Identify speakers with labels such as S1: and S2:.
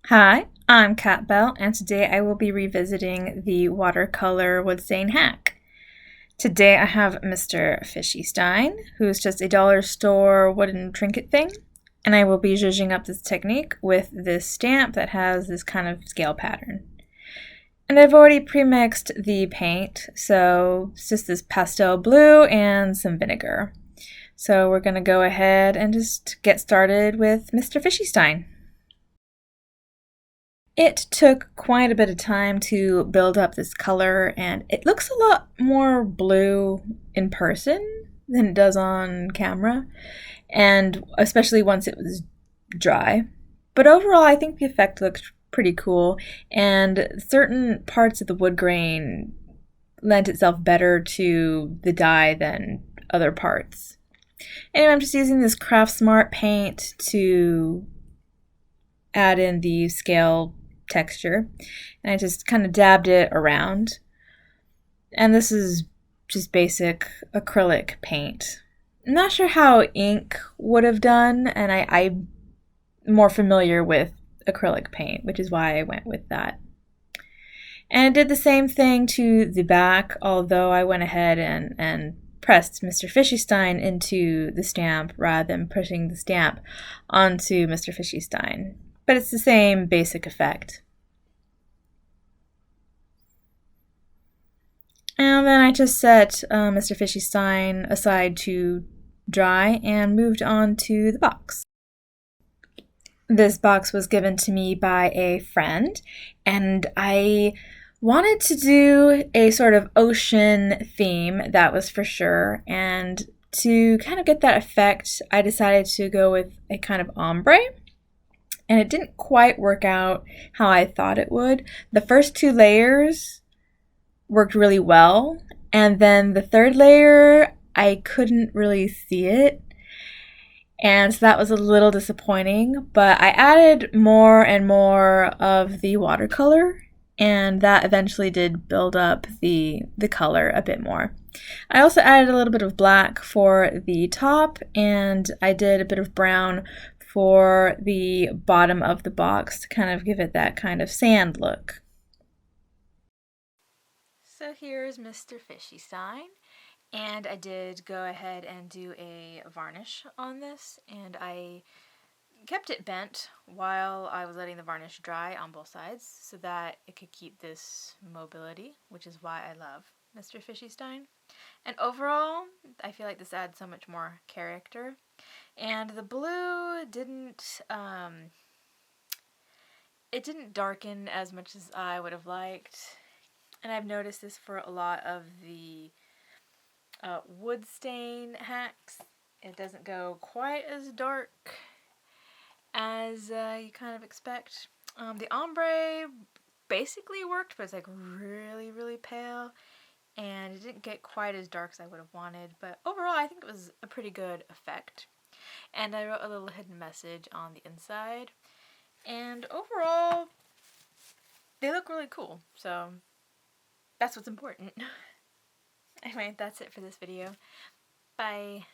S1: Hi, I'm Kat Bell, and today I will be revisiting the watercolor Woodstain hack. Today I have Mr. Fishy Stein, who's just a dollar store wooden trinket thing, and I will be zhuzhing up this technique with this stamp that has this kind of scale pattern. And I've already pre-mixed the paint, so it's just this pastel blue and some vinegar. So we're going to go ahead and just get started with Mr. Fishy Stein. It took quite a bit of time to build up this color, and it looks a lot more blue in person than it does on camera, and especially once it was dry. But overall, I think the effect looks pretty cool, and certain parts of the wood grain lent itself better to the dye than other parts. Anyway, I'm just using this Craft Smart paint to add in the scale texture, and I just kind of dabbed it around. And this is just basic acrylic paint. I'm not sure how ink would have done, and I'm more familiar with acrylic paint, which is why I went with that. And I did the same thing to the back, although I went ahead and pressed Mr. Fishy Stein into the stamp rather than pushing the stamp onto Mr. Fishy Stein. But it's the same basic effect. And then I just set Mr. Fishy Stein aside to dry and moved on to the box. This box was given to me by a friend, and I wanted to do a sort of ocean theme, that was for sure, and to kind of get that effect, I decided to go with a kind of ombre. And it didn't quite work out how I thought it would. The first two layers worked really well, and then the third layer, I couldn't really see it. And so that was a little disappointing, but I added more and more of the watercolor, and that eventually did build up the color a bit more. I also added a little bit of black for the top, and I did a bit of brown for the bottom of the box to kind of give it that kind of sand look. So here's Mr. Fishy Stein, and I did go ahead and do a varnish on this, and I kept it bent while I was letting the varnish dry on both sides so that it could keep this mobility, which is why I love Mr. Fishy Stein. And overall, I feel like this adds so much more character. And the blue didn't darken as much as I would have liked. And I've noticed this for a lot of the Woodstain hacks. It doesn't go quite as dark as you kind of expect. The ombre basically worked, but it's like really, really pale. And it didn't get quite as dark as I would have wanted. But overall, I think it was a pretty good effect. And I wrote a little hidden message on the inside. And overall, they look really cool. So that's what's important. Anyway, that's it for this video. Bye.